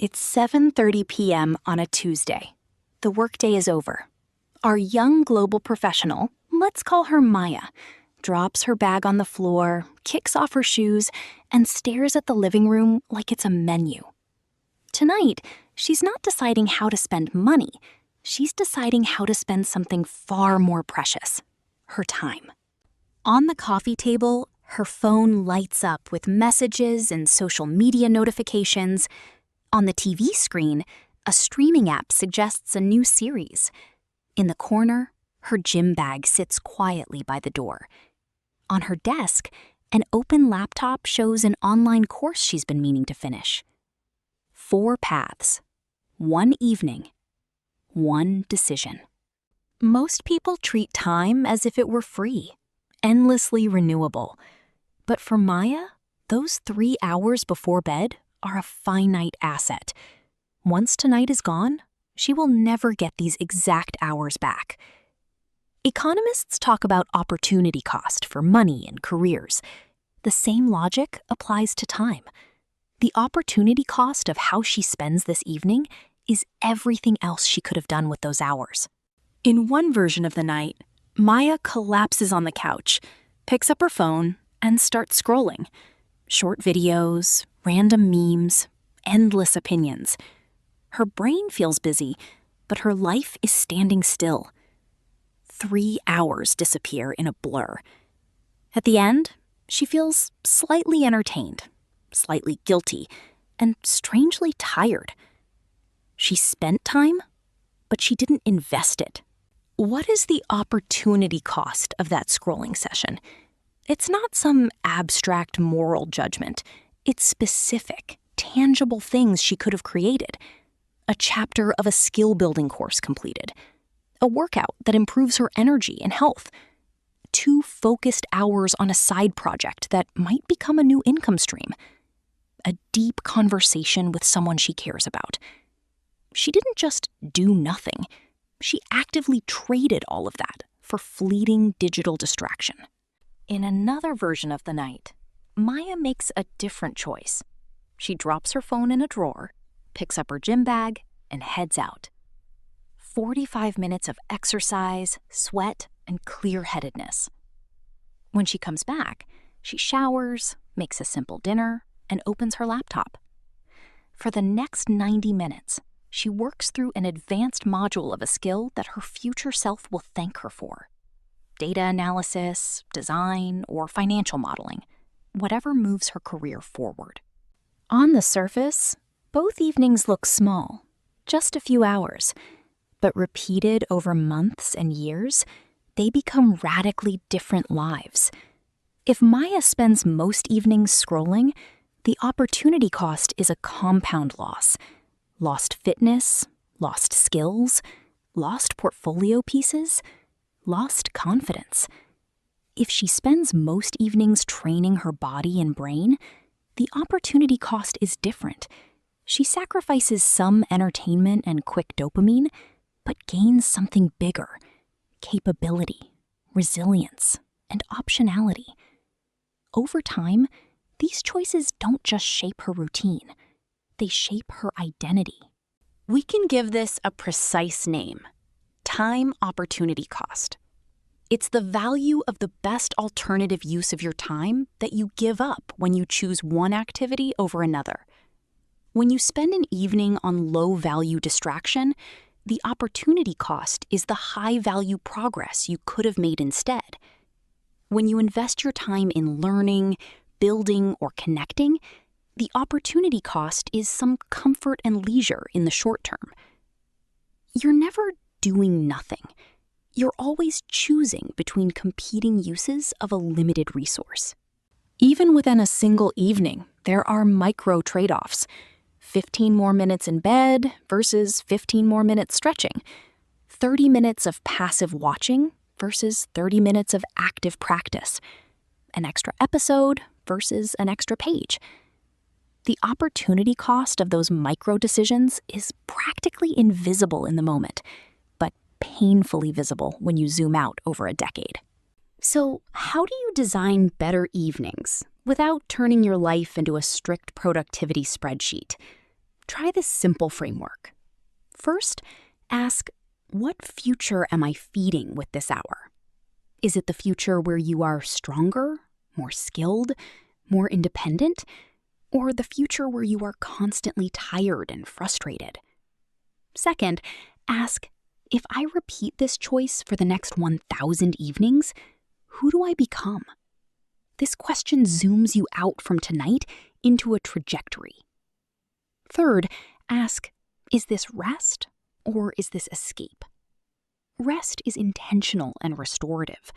It's 7:30 p.m. on a Tuesday. The workday is over. Our young global professional, let's call her Maya, drops her bag on the floor, kicks off her shoes, and stares at the living room like it's a menu. Tonight, she's not deciding how to spend money. She's deciding how to spend something far more precious, her time. On the coffee table, her phone lights up with messages and social media notifications. On the TV screen, a streaming app suggests a new series. In the corner, her gym bag sits quietly by the door. On her desk, an open laptop shows an online course she's been meaning to finish. 4 paths, 1 evening, 1 decision. Most people treat time as if it were free, endlessly renewable. But for Maya, those 3 hours before bed are a finite asset. Once tonight is gone, she will never get these exact hours back. Economists talk about opportunity cost for money and careers. The same logic applies to time. The opportunity cost of how she spends this evening is everything else she could have done with those hours. In one version of the night, Maya collapses on the couch, picks up her phone, and starts scrolling. Short videos, random memes, endless opinions. Her brain feels busy, but her life is standing still. 3 hours disappear in a blur. At the end, she feels slightly entertained, slightly guilty, and strangely tired. She spent time, but she didn't invest it. What is the opportunity cost of that scrolling session? It's not some abstract moral judgment. It's specific, tangible things she could have created. A chapter of a skill-building course completed. A workout that improves her energy and health. 2 focused hours on a side project that might become a new income stream. A deep conversation with someone she cares about. She didn't just do nothing. She actively traded all of that for fleeting digital distraction. In another version of the night, Maya makes a different choice. She drops her phone in a drawer, picks up her gym bag, and heads out. 45 minutes of exercise, sweat, and clear-headedness. When she comes back, she showers, makes a simple dinner, and opens her laptop. For the next 90 minutes, she works through an advanced module of a skill that her future self will thank her for. Data analysis, design, or financial modeling, whatever moves her career forward. On the surface, both evenings look small, just a few hours, but repeated over months and years, they become radically different lives. If Maya spends most evenings scrolling, the opportunity cost is a compound loss. Lost fitness, lost skills, lost portfolio pieces, lost confidence. If she spends most evenings training her body and brain, the opportunity cost is different. She sacrifices some entertainment and quick dopamine, but gains something bigger: capability, resilience, and optionality. Over time, these choices don't just shape her routine, they shape her identity. We can give this a precise name: time opportunity cost. It's the value of the best alternative use of your time that you give up when you choose one activity over another. When you spend an evening on low-value distraction, the opportunity cost is the high-value progress you could have made instead. When you invest your time in learning, building, or connecting, the opportunity cost is some comfort and leisure in the short term. You're never doing nothing. You're always choosing between competing uses of a limited resource. Even within a single evening, there are micro trade-offs. 15 more minutes in bed versus 15 more minutes stretching. 30 minutes of passive watching versus 30 minutes of active practice. An extra episode versus an extra page. The opportunity cost of those micro decisions is practically invisible in the moment, but painfully visible when you zoom out over a decade. So, how do you design better evenings without turning your life into a strict productivity spreadsheet? Try this simple framework. First, ask, what future am I feeding with this hour? Is it the future where you are stronger, more skilled, more independent, or the future where you are constantly tired and frustrated? Second, ask, if I repeat this choice for the next 1,000 evenings, who do I become? This question zooms you out from tonight into a trajectory. Third, ask, is this rest or is this escape? Rest is intentional and restorative.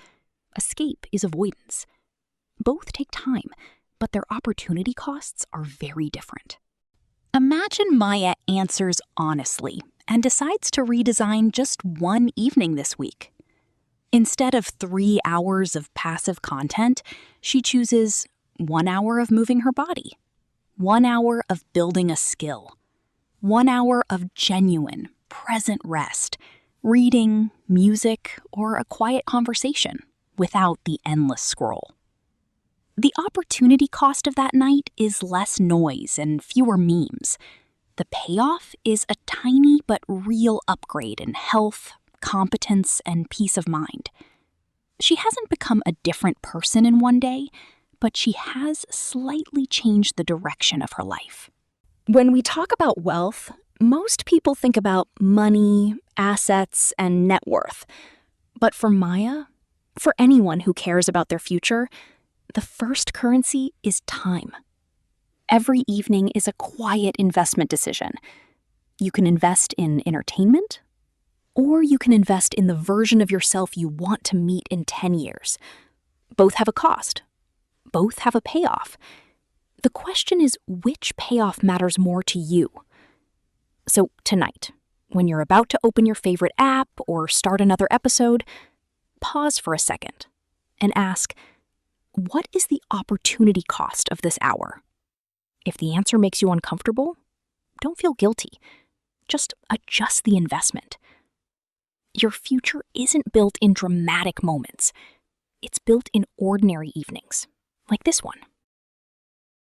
Escape is avoidance. Both take time, but their opportunity costs are very different. Imagine Maya answers honestly and decides to redesign just one evening this week. Instead of 3 hours of passive content, she chooses 1 hour of moving her body, 1 hour of building a skill, 1 hour of genuine, present rest, reading, music, or a quiet conversation without the endless scroll. The opportunity cost of that night is less noise and fewer memes. The payoff is a tiny but real upgrade in health, competence, and peace of mind. She hasn't become a different person in one day, but she has slightly changed the direction of her life. When we talk about wealth, most people think about money, assets, and net worth. But for Maya, for anyone who cares about their future, the first currency is time. Every evening is a quiet investment decision. You can invest in entertainment, or you can invest in the version of yourself you want to meet in 10 years. Both have a cost. Both have a payoff. The question is, which payoff matters more to you? So tonight, when you're about to open your favorite app or start another episode, pause for a second and ask, what is the opportunity cost of this hour? If the answer makes you uncomfortable, don't feel guilty. Just adjust the investment. Your future isn't built in dramatic moments. It's built in ordinary evenings, like this one.